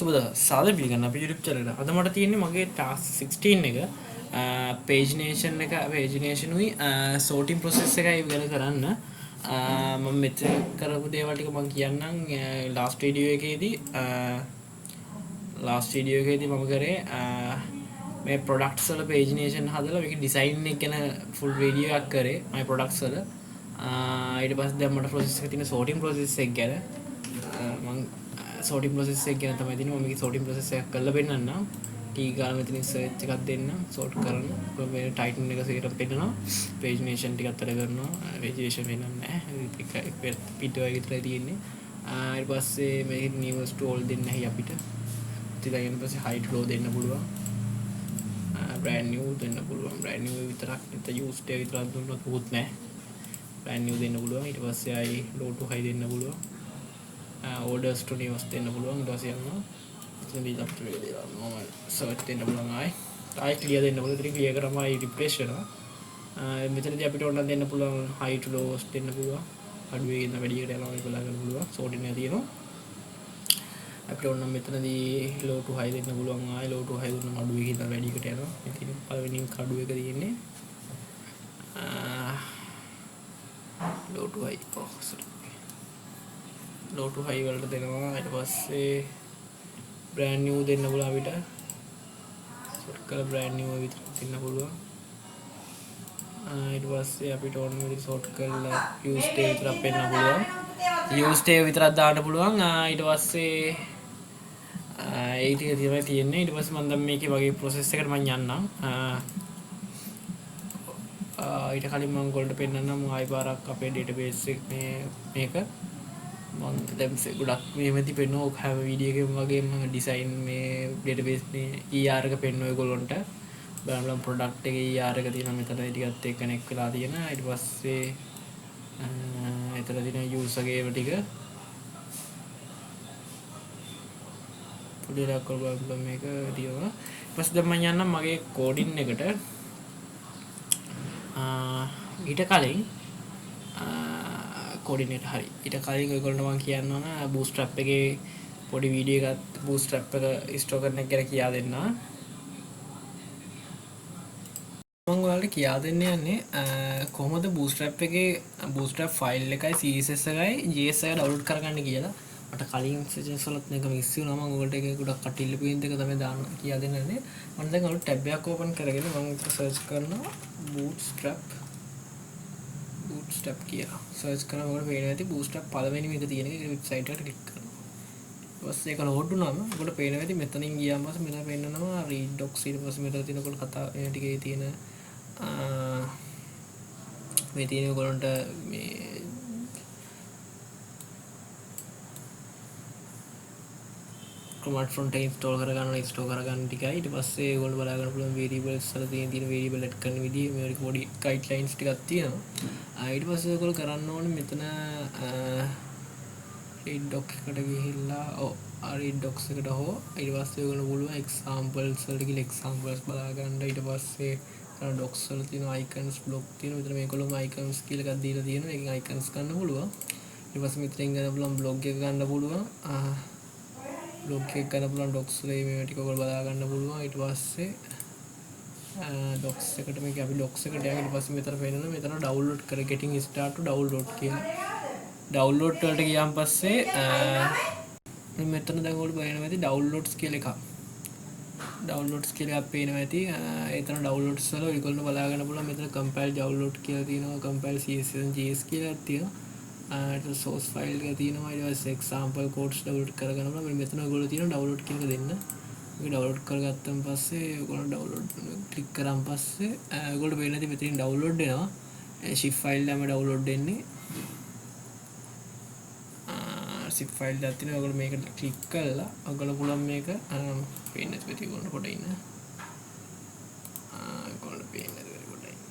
සුබද සාද පිළිගන්න අපේ YouTube channel එකට. අද මට තියෙන්නේ මගේ task 16 එක page nation එක page nation උයි sorting process එකයි ඉගෙන කරන්න. මම මෙතන කරපු දේවල් ටික මම කියන්නම් last video එකේදී මම කරේ මේ products වල page nation හදලා මේක design එක ගැන full video එකක් කරේ my products වල. ඊට පස්සේ දැන් මට process එක තියෙන sorting process එක ගැන මම sorting process එක ගැන තමයි තියෙන්නේ. මම මේකේ sorting process එකක් කරලා පෙන්නන්නම්. T ගාලා මෙතනින් search එකක් දෙන්න sort කරන්න. මේ title එක සේරම පෙන්නනවා. page nation ටිකක් අතර කරනවා. page nation වෙනන්නේ නැහැ. ඒක පිට වගේ විතරයි තියෙන්නේ. ඊට පස්සේ මේ news to all දෙන්න ඇහි අපිට. ඊට පස්සේ height low දෙන්න පුළුවන්. brand new දෙන්න පුළුවන්. brand new විතරක් නැත්නම් used එක විතරක් දුන්නොත් පුත් නැහැ. brand new දෙන්න පුළුවන්. ඊට පස්සේ ආයි low to high දෙන්න පුළුවන්. orders to news දෙන්න පුළුවන්. ඊට පස්සේ යනවා එතනදී අපිට මේක දෙනවා normal search දෙන්න පුළුවන්. ආයි clear දෙන්න පුළුවන්. ඉතින් clear කරාම ආයි refresh වෙනවා. මෙතනදී අපිට ඕන දෙන්න පුළුවන් high to lows දෙන්න පුළුවන්. අඩු එකකින් වැඩියකට යනවා මේක බලා ගන්න පුළුවන්. sorting එක තියෙනවා. අපිට ඕන නම් මෙතනදී low to high දෙන්න පුළුවන්. ආයි low to high දුන්නම අඩු එකකින් වැඩියකට යනවා. ඉතින් පළවෙනි කඩුව එක තියෙන්නේ low to high. low to high වලට දෙනවා. ඊට පස්සේ brand new දෙන්න පුළුවන් අපිට. sort කරලා brand new විතර දෙන්න පුළුවන්. ඊට පස්සේ අපිට ඕන විදිහට sort කරලා used day විතරක් පෙන්නන්න පුළුවන්. used day විතරක් දාන්න පුළුවන්. ඊට පස්සේ ඒ ටික තමයි තියෙන්නේ. ඊට පස්සේ මම දැන් මේකේ වගේ process එකකට මම යන්නම්. ඊට කලින් මම ඔයගොල්ලන්ට පෙන්නන්නම් ආයි පාරක් අපේ database එක මේක මම දැන් ගොඩක් මේවදී පෙන්නෝ හැම වීඩියෝ එකකම වගේම ඩිසයින් මේ database මේ ER එක පෙන්නෝ ඔයගොල්ලන්ට බලන්න product එකේ ER එක තියෙනවා මෙතන ටිකත් එක්ක කනෙක්ට් වෙලා තියෙනවා. ඊට පස්සේ එතන තියෙන user ගේ ඒවා ටික පොඩි එකක් කරගන්න මේක තියෙනවා. ඊට පස්සේ දැන් මම යන්නම් මගේ coding එකට. ඊට කලින් coordinate හරි. ඊට කලින් ඔයගොල්ලන්ට මම කියන්න ඕන bootstrap එකේ පොඩි වීඩියෝ එකක් bootstrap එක install කරන එක ගැන කියා දෙන්න. මම ඔයාලට කියා දෙන්න යන්නේ කොහොමද bootstrap එකේ bootstrap file එකයි CSS එකයි JS එක download කරගන්න කියලා. මට කලින් sessions වලත් මේක මිස් වුණා. මම ඔයගොල්ලන්ට ඒක ගොඩක් කටිල්ල පින් දෙක තමයි දාන්න කියා දෙන්න යන්නේ. මම දැන් ඔයාලට tab එකක් open කරගෙන මම search කරනවා bootstrap කියලා සර්ච් කරනකොට පේනවා ඇති bootstrap පළවෙනි මේක තියෙන එක වෙබ්සයිට් එකට ක්ලික් කරනවා. ඊට පස්සේ ඒක ලෝඩ් වුණාම ඔයාලට පේනවා ඇති මෙතනින් ගියාම පස්සේ මෙතන පෙන්නනවා read docs ඊට පස්සේ මෙතන තියෙනකොට කතා මේ ටිකේ තියෙන මේ තියෙන ඔයගොල්ලන්ට මේ command front එක install කරගන්න ටිකයි. ඊට පස්සේ ඔයගොල්ලෝ බලා ගන්න පුළුවන් variables වල තියෙන variable add කරන විදිහ මේක පොඩි guidelines ටිකක් තියෙනවා. ඊට පස්සේ ඔයගොල්ලෝ කරන්න ඕනේ මෙතන read doc එකට ගිහිල්ලා read docs එකට හෝ ඊට පස්සේ ඔයගොල්ලෝ පුළුවන් examples වලට ගිහලා examples බලා ගන්න. ඊට පස්සේ docs වල තියෙන icons block තියෙනවා. මෙතන මේකලොම icons කියලා එකක් දීලා තියෙනවා. ඒකෙන් icons ගන්න පුළුවන්. ඊට පස්සේ මෙතනින් ගන්න පුළුවන් blog එක ගන්න පුළුවන්. blog එක ගන්න පුළුවන් docs වල මේ ටික ඔයගොල්ලෝ බලා ගන්න පුළුවන්. ඊට පස්සේ docs එකට මේක අපි docs එකට යන්න ඊට පස්සේ මෙතන පේනවා මෙතන download කර getting start to download කියලා. download වලට ගියාන් පස්සේ මෙතන දැන් ඔයගොල්ලෝ බලනවා ඇති downloads කියලා එකක්. downloads කියලා එකක් පේනවා ඇති. එතන downloads වල ඔයගොල්ලෝ බලා ගන්න පුළුවන් මෙතන compile download කියලා තියෙනවා. compile CSS and JS කියලා තියෙනවා. source file එක තියෙනවා. ඊට පස්සේ example codes download කරගන්න පුළුවන්. මෙතන ඔයගොල්ලෝ තියෙනවා download කියන එක දෙන්න. මේක download කරගත්තන් පස්සේ ඔයගොල්ලෝ download ක්ලික් කරාන් පස්සේ ඔයගොල්ලෝ වෙන්නේ නැති මෙතනින් download වෙනවා. zip file එකම download වෙන්නේ. zip file එකක් තියෙනවා. ඔයගොල්ලෝ මේක ක්ලික් කරලා ඔයගොල්ලෝ පුළුවන් මේක පේන්නේ නැති පිටි ඔයගොල්ලෝ කොට ඉන්න. ඔයගොල්ලෝ පේන්නේ නැති පිටි කොට ඉන්න.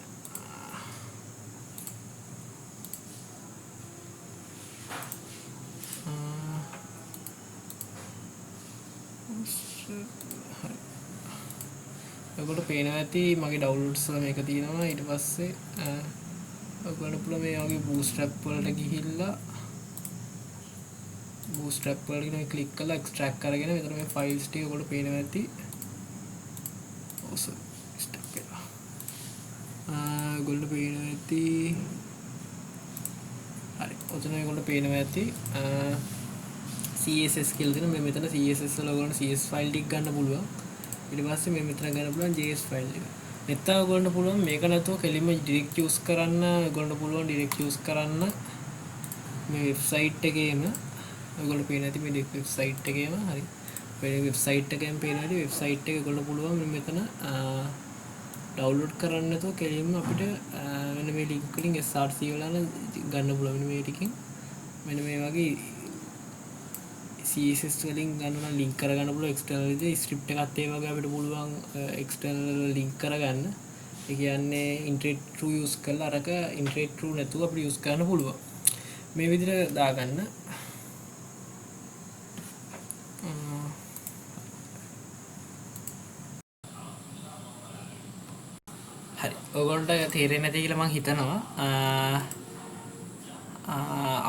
ඔයගොල්ලෝ පේනවා ඇති මගේ downloads වල මේක තියෙනවා. ඊට පස්සේ ඔයගොල්ලෝ පුළුවන් මේ වගේ bootstrap වලට ගිහිල්ලා bootstrap වලින් මේ ක්ලික් කරලා extract කරගෙන මෙතන මේ files ටික ඔයගොල්ලෝ පේනවා ඇති. ඔසෝ step එක. ඔයගොල්ලෝ පේනවා ඇති. හරි. ඔතන ඔයගොල්ලෝ පේනවා ඇති. CSS කියලා දෙන මේ මෙතන CSS වල ඔයගොල්ලෝ CS file ටික ගන්න පුළුවන්. ඊට පස්සේ මේ මෙතන ගන්න පුළුවන් JS file එක. නැත්නම් ඔයගොල්ලන්ට පුළුවන් මේක නැතුව කෙලින්ම direct use කරන්න. ඔයගොල්ලන්ට පුළුවන් direct use කරන්න මේ වෙබ්සයිට් එකේම ඔයගොල්ලෝ පේන ඇති මේ වෙබ්සයිට් එකේම හරි. මේ වෙබ්සයිට් එකෙන් පේන ඇති වෙබ්සයිට් එක ඔයගොල්ලෝ පුළුවන් මෙතන ඩවුන්ලෝඩ් කරන්න නැතුව කෙලින්ම අපිට මෙන්න මේ link වලින් src වල ගන්න පුළුවන්. මෙන්න මේ ටිකෙන් මෙන්න මේ වගේ CSS වලින් ගන්න link කරගන්න පුළුවන් external විදිහට script එකත් ඒ වගේ අපිට පුළුවන් external link කරගන්න. ඒ කියන්නේ integrate true use කරලා අරක integrate true නැතුව අපිට use කරන්න පුළුවන්. මේ විදිහට දාගන්න. හරි. ඔයගොල්ලන්ට තේරෙන්නේ නැති කියලා මම හිතනවා.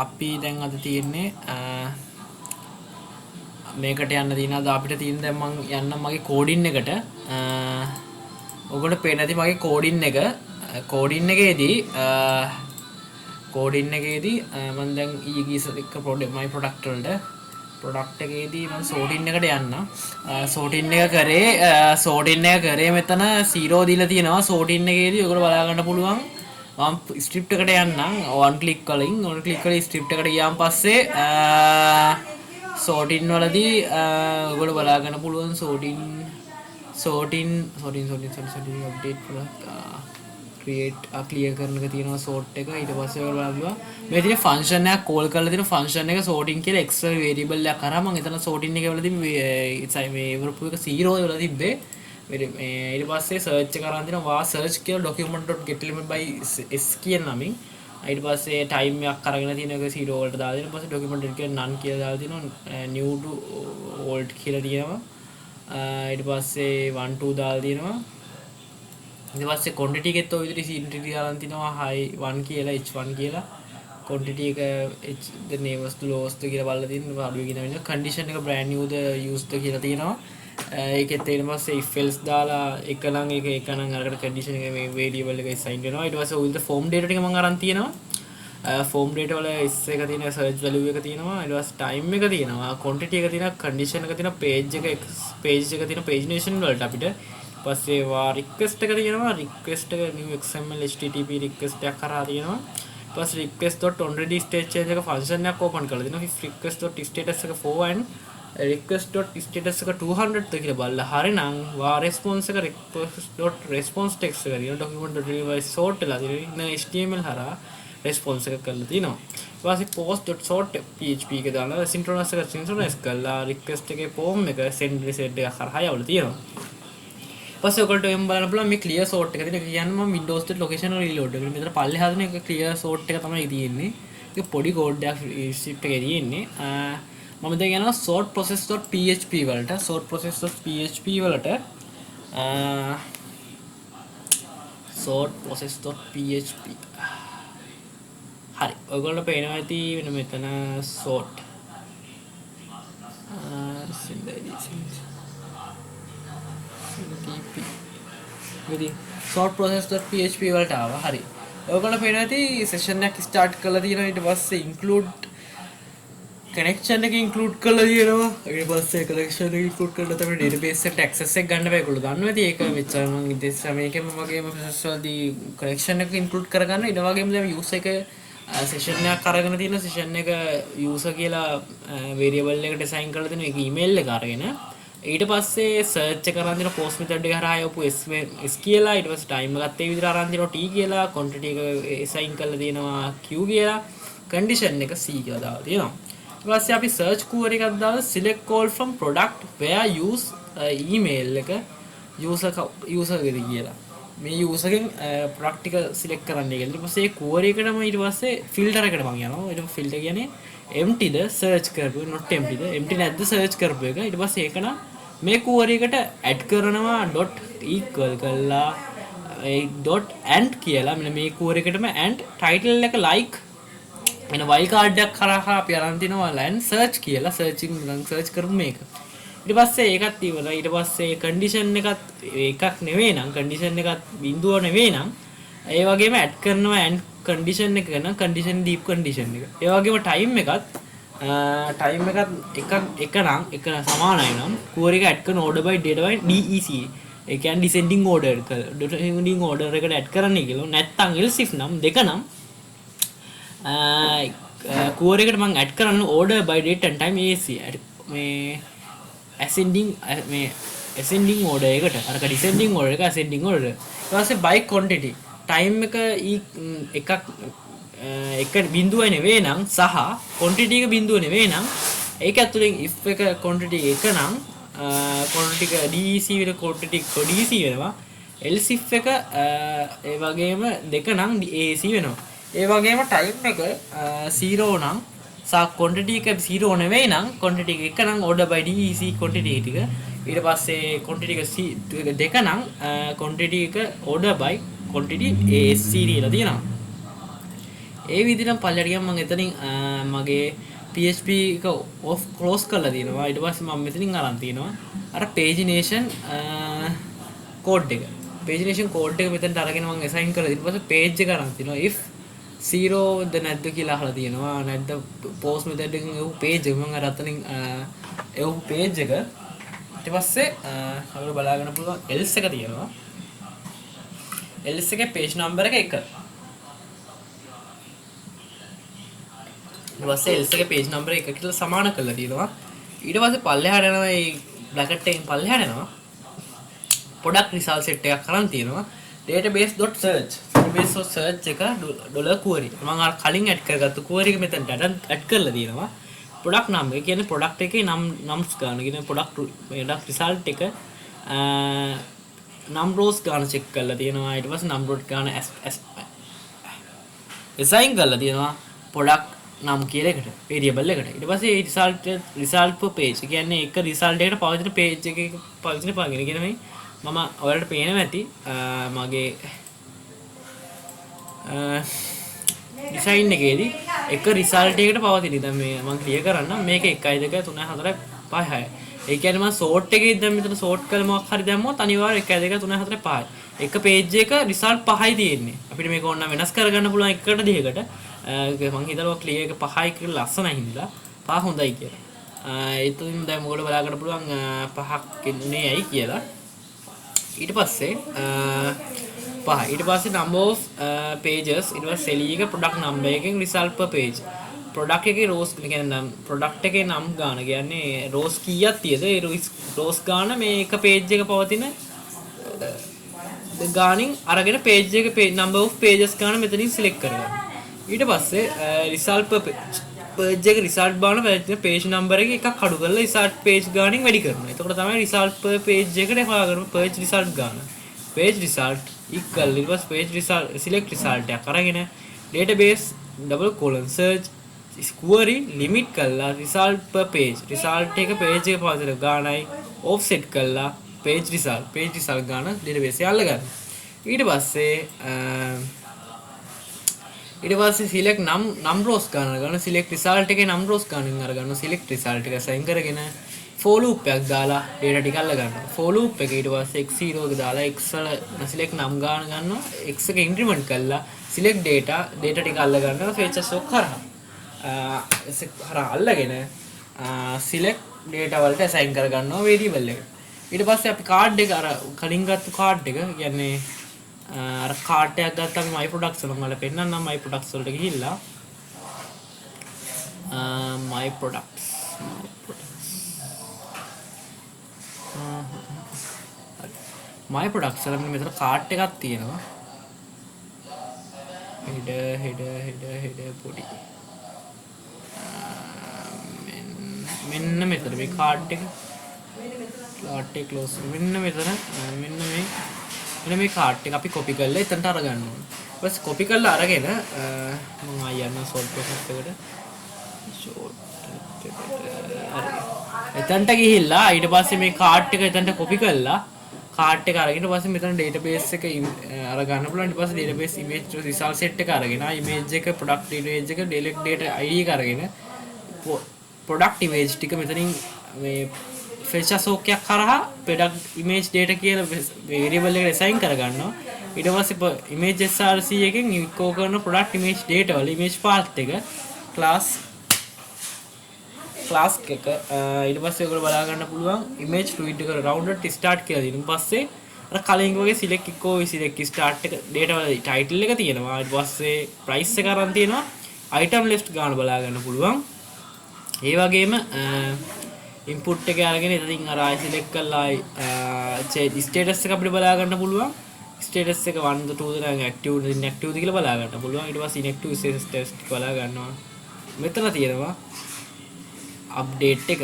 අපි දැන් අද තියෙන්නේ මේකට යන්න තියෙනවා. අපිට තියෙන දැන් මම යන්නම් මගේ කෝඩින් එකට. ඔයගොල්ලෝ පේන ඇති මගේ කෝඩින් එක. කෝඩින් එකේදී මම දැන් ඊගීස් එක my product වලට product එකේදී මම sorting එකට යන්න. sorting එක කරේ මෙතන 0 දීලා තියෙනවා. sorting එකේදී ඔයගොල්ලෝ බලා ගන්න පුළුවන්. මම script එකට යන්නම්. one click වලින් script එකට ගියාන් පස්සේ sorting වලදී ඔයගොල්ලෝ බලා ගන්න පුළුවන් sorting update කරලා create clear කරන එක තියෙනවා sort එක. ඊට පස්සේ ඔයගොල්ලෝ බලනවා මේ තියෙන function එකක් call කරලා තියෙන function එක sorting කියලා extra variable එකක් කරා මම එතන sorting එක වලදී මේ වරපු එක 0 වල තිබ්බේ. ඊට පස්සේ search එක කරන් දෙනවා වා search කියලා document.getElement by s කියන නමින්. ඊට පස්සේ time එකක් අරගෙන තියෙන එක 0 වලට දාලා දෙනවා. ඊට පස්සේ document එක none කියලා දාලා දෙනවා. new to old කියලා තියෙනවා. ඊට පස්සේ 1 2 දාලා දෙනවා. ඊට පස්සේ quantity එකෙත් ඔය විදිහට entity දාලා තිනවා high 1 කියලා h1 කියලා. quantity එක h the newest to lowest කියලා බලලා තියෙනවා. අඩුවේ කියන වෙන condition එක brand new the used කියලා තියෙනවා. ඒකෙත් ඊට පස්සේ if else දාලා එක නම් එක නම් අරකට condition එක මේ variable එක assign වෙනවා. ඊට පස්සේ ඔය form data ටික මම අරන් තියෙනවා. form data වල s එක තියෙනවා, search value එක තියෙනවා, ඊට පස්සේ time එක තියෙනවා, quantity එක තියෙනවා, condition එක තියෙනවා, page එක තියෙනවා, pagination වලට අපිට පස්සේ request එක තියෙනවා. request එක new xml http request එකක් කරා තියෙනවා. ඊපස්සේ request.onReady state change එක function එකක් open කරලා දෙනවා. if request.status එක 4 and request.status එක 200 කියලා බලලා හරිනම් response එක request.response text එක කියන document.delivery sort වෙලා තියෙන html හරහා response එක කරලා තිනවා. ඊට පස්සේ post.sort php එක දාලා synchronous එක synchronize කරලා request එකේ form එක send reset එක කරහා යවලා තියෙනවා. පස්සේ ඔයගොල්ලෝ එම් බලන්න පුළුවන් මේ clear sort එක තියෙන. කියන්නේ මම Windows 10 location reload එක. මෙතන පල්ලෙහා තියෙන එක clear sort එක තමයි තියෙන්නේ. ඒක පොඩි code එකක් script එකේ තියෙන්නේ. මම දැන් යනවා sort process.php වලට. sort process.php වලට sort process.php. හරි. ඔයගොල්ලෝ පේනවා ඇති වෙන මෙතන sort sort process.php වලට ආවා. හරි. ඔයගොල්ලෝ පේනවා ඇති session එකක් start කරලා තියෙනවා. ඊට පස්සේ include connection එක include කරලා තියෙනවා. ඊට පස්සේ connection එක include කරලා තමයි database එකට access එක ගන්න බෑ. ඔයගොල්ලෝ දන්නවා ඇති ඒක මෙච්චර මම ඉතින් මේකෙම වගේම process වලදී connection එක include කරගන්න. ඊට වගේම දැන් user එක session එකක් අරගෙන තියෙන session එක user කියලා variable එකට assign කරලා දෙන එක email එක අරගෙන ඊට පස්සේ search එක කරන් දෙන post method එක හරහා යවපු s කියලා ඊට පස්සේ time එකත් ඒ විදිහට අරන් දෙනවා t කියලා quantity එක assign කරලා දෙනවා q කියලා condition එක c කියලා දාලා තියෙනවා. ඊට පස්සේ අපි search query එකක් දාලා select call from product where use email එක user ගෙද කියලා මේ user ගෙන් product එක select කරන්න කියලා. ඊට පස්සේ query එකටම ඊට පස්සේ filter එකට මම යනවා. ඊට පස්සේ filter කියන්නේ empty ද search කරපු not empty ද empty නැද්ද search කරපු එක. ඊට පස්සේ ඒක නම් මේ query එකට add කරනවා dot equal කරලා ඒ dot and කියලා මෙන්න මේ query එකටම and title එක like එන වයිල් කාඩ් එකක් කරහා අපි අරන් තිනවා ලෑන්ඩ් සර්ච් කියලා සර්චින් නම් සර්ච් කරමු මේක. ඊට පස්සේ ඒකත් ඉවරයි. ඊට පස්සේ කන්ඩිෂන් එකත් එකක් නෙවෙයි නම් කන්ඩිෂන් එකත් බිඳුව නෙවෙයි නම් ඒ වගේම ඇඩ් කරනවා ඇන්ඩ් කන්ඩිෂන් එක නම් කන්ඩිෂන් ඩීප් කන්ඩිෂන් එක. ඒ වගේම ටයිම් එකත් එක නම් එක සමානයි නම් කුවර් එක ඇඩ් කරන ඕඩර් බයි ඩේටා බයි DEC. ඒ කියන්නේ ඩිසෙන්ඩින් ඕඩර් ඩිසෙන්ඩින් ඕඩර් එකට ඇඩ් කරන්නේ කියලා. නැත්තම් else if නම් දෙක නම් කුවර් එකට මම ඇඩ් කරන්න order bye date and time AC මේ ascending order එකට අරක descending order එක ascending order ඊට පස්සේ by quantity time එක බිඳුවයි නෙවෙයි නම් සහ quantity එක බිඳුව නෙවෙයි නම් ඒක ඇතුලෙන් if එක quantity එක නම් quantity එක DEC වෙන quantity DEC වෙනවා else if එක ඒ වගේම දෙක නම් AC වෙනවා ඒ වගේම time එක 0 නම් quantity එක 0 නෙවෙයි නම් quantity එක නම් order by DEC quantity ටික ඊට පස්සේ quantity එක දෙක නම් quantity එක order by quantity AC කියලා තියෙනවා. ඒ විදිහට පල්ලට ගියම මම එතනින් මගේ PHP එක off close කරලා තියෙනවා. ඊට පස්සේ මම මෙතනින් අරන් තියෙනවා අර pagination code එක. pagination code එක මෙතනට අරගෙන මම assign කරලා ඊට පස්සේ page එක අරන් තියෙනවා. if 0 ද නැද්ද කියලා අහලා තියෙනවා. නැද්ද post method එකකින් එව් page එක මම අර අතනින් එව් page එක ඊට පස්සේ අපිට බලාගන්න පුළුවන් else එක තියෙනවා. else එකේ page number එක 1. ඊට පස්සේ else එකේ page number 1 කියලා සමාන කරලා තියෙනවා. ඊට පස්සේ පල්ලෙහාට යනවා මේ bracket එකෙන් පල්ලෙහාට යනවා. product result set එකක් කරන් තියෙනවා. database.search database.search එක $query මම අර කලින් ඇඩ් කරගත්තු query එක මෙතනට ඇඩ් කරලා තියෙනවා product name එක කියන්නේ product එකේ nums ගන්න කියන product result එක num rows ගන්න check කරලා තියෙනවා ඊට පස්සේ num rows ගන්න assign කරලා තියෙනවා product name කියලා එකට variable එකට ඊට පස්සේ result per page කියන්නේ එක result එකකට පවතින page එකක පවතින පාගෙන කියන මේ මම ඔයාලට පේනවා ඇති මගේ ඩිසයින් එකේදී එක රිසල්ට් එකකට පවතින. දැන් මේ මම ක්ලියර් කරන්න මේක 1 2 3 4 5 6. ඒ කියන්නේ මම සෝට් එකේ දැන් මෙතන සෝට් කරලා මොකක් හරි දැම්මොත් අනිවාර්යයෙන් 1 2 3 4 5. එක පේජ් එක රිසල්ට් 5යි තියෙන්නේ. අපිට මේක ඕන නම් වෙනස් කරගන්න පුළුවන් එකකට දෙකකට. මම හිතනවා ක්ලියර් එක 5යි කියලා ලස්සනයි හින්දා 5 හොඳයි කියලා. ඒතුමින් දැන් මොකද බලා ගන්න පුළුවන් 5ක් ඉන්නේ ඇයි කියලා. ඊට පස්සේ ඊට පස්සේ number of pages ඊට පස්සේ cell එක product number එකෙන් result per page product එකේ rows කියන්නේ product එකේ නම් ගාන කියන්නේ rows කීයක් තියෙද ඒ rows ගාන මේ එක page එක පවතින ගානින් අරගෙන page එක number of pages ගාන මෙතනින් select කරගන්න ඊට පස්සේ result per page එක result බාන page number එක එකක් අඩු කරලා result page ගානින් වැඩි කරනවා එතකොට තමයි result per page එකට හොයාගන්න page result ගාන page result equal ඊට පස්සේ page result select result එක අරගෙන database :search query limit කරලා result per page result එක page එක පවතින ගානයි offset කරලා page result ගාන database එකේ අල්ලගන්න ඊට පස්සේ select num rows ගන්න select result එකේ num rows ගන්න අරගන්න select result එක assign කරගෙන for loop එකක් දාලා data ටික අල්ල ගන්නවා for loop එක ඊට පස්සේ x0 එක දාලා x වල select num ගාන ගන්නවා x එක increment කරලා select data ටික අල්ල ගන්නවා features එක කරා අල්ලගෙන select data වලට assign කර ගන්නවා variable එක ඊට පස්සේ අපි card එක අර කලින් ගත්ත card එක කියන්නේ අර card එකක් ගත්තාම my products වල මම පෙන්නන්නම් my products වලට ගිහිල්ලා my products my products වල මෙතන card එකක් තියෙනවා header body මෙන්න මෙතන මේ card එක close මෙන්න මෙතන මෙන්න මේ card එක අපි copy කරලා එතනට අරගන්න ඕනේ. ඊට පස්සේ copy කරලා අරගෙන මම ආයෙ යන්න short process එකට එතනට ගිහිල්ලා ඊට පස්සේ මේ card එක එතනට copy කරලා කාට් එක අරගෙන ඊට පස්සේ මෙතන database එක අර ගන්න පුළුවන්. ඊට පස්සේ database image result set එක අරගෙන image එක product image එක delete data id එක අරගෙන product image ටික මෙතනින් මේ fetch assoc එකක් කරහා product image data කියලා variable එකට assign කරගන්නවා. ඊට පස්සේ image src එකෙන් echo කරන product image data වල image path එක class එක ඊට පස්සේ ඔයගොල්ලෝ බලා ගන්න පුළුවන් image fluid එක rounded start කියලා දෙන පස්සේ අර කලින් වගේ select echo select start එක data වල title එක තියෙනවා. ඊට පස්සේ price එක අරන් තියෙනවා. item list ගන්න බලා ගන්න පුළුවන්. ඒ වගේම input එක අරගෙන ඉතින් අර ආයි select කරලා status එක අපිට බලා ගන්න පුළුවන්. status එක 1 2 දැන් active inactive කියලා බලා ගන්න පුළුවන්. ඊට පස්සේ inactive status ටික බලා ගන්නවා. මෙතන තියෙනවා update එක.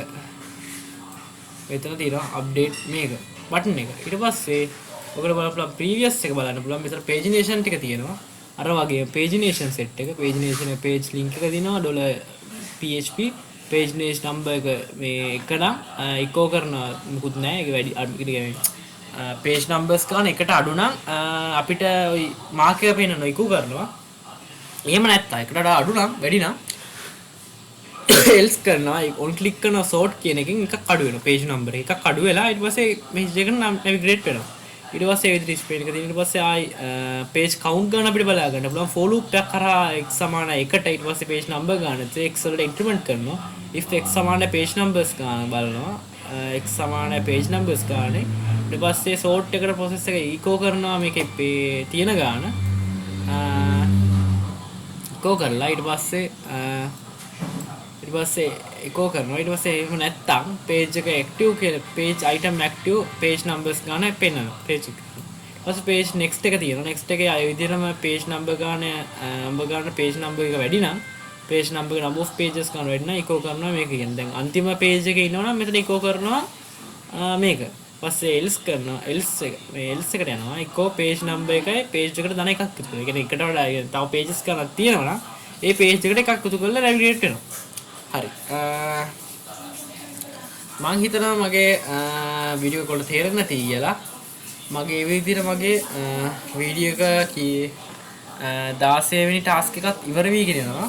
මෙතන තියෙනවා update මේක button එක. ඊට පස්සේ ඔයගොල්ලෝ බලන්න previous එක බලන්න පුළුවන්. මෙතන pagination ටික තියෙනවා. අර වගේ pagination set එක pagination page link එක දිනවා $php pagination number එක මේ එක නම් echo කරන මුකුත් නැහැ. ඒක වැඩි කියන්නේ page numbers ගන්න එකට අඩු නම් අපිට ওই mark එක පේනන echo කරනවා. එහෙම නැත්නම් එකට අඩු නම් වැඩි නම් else කරනවා. on click කරන sort කියන එකෙන් එකක් අඩු වෙනවා. page number එකක් අඩු වෙලා ඊට පස්සේ page එක navigate වෙනවා. ඊට පස්සේ ඒ විදිහට display එක තියෙන ඊට පස්සේ ආයි page count ගන්න අපිට බලා ගන්න පුළුවන්. for loop එකක් කරා x සමාන 1ට ඊට පස්සේ page number ගන්න. ඒ x වලට increment කරනවා. if x සමාන page numbers ගන්න බලනවා. x සමාන page numbers ගන්න. ඊට පස්සේ sort එකට process එක echo කරනවා මේකේ තියෙන ගාන. echo කරලා ඊට පස්සේ echo කරනවා. ඊට පස්සේ එහෙම නැත්තම් page එක active කියලා page item active page numbers ගන්න පෙන්නනවා page එක. ඊපස්සේ page next එක තියෙනවා. next එකේ ආයෙ විදිහටම page number ගන්න page number එක වැඩි නම් page number number of pages ගන්න වැඩි නම් echo කරනවා මේක කියන්නේ. දැන් අන්තිම page එකේ ඉන්නවනම් මෙතන echo කරනවා මේක. ඊපස්සේ else කරනවා else එකට යනවා echo page number එකයි page එකට දාන එකක් එකතු කරනවා. ඒ කියන්නේ එකට වඩා තව pages ගන්නක් තියෙනවා නම් ඒ page එකට එකක් එකතු කරලා navigate වෙනවා. හරි මං හිතනවා මගේ වීඩියෝ එක වලට තේරෙන්නේ නැති කියලා. මගේ මේ විදිහට මගේ වීඩියෝ එක 16 වෙනි ටාස්ක් එකත් ඉවර වීගෙන යනවා.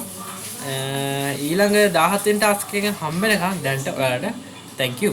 ඊළඟ 17 වෙනි ටාස්ක් එකෙන් හම්බ වෙනකන් දැන්ට ඔයාලට thank you.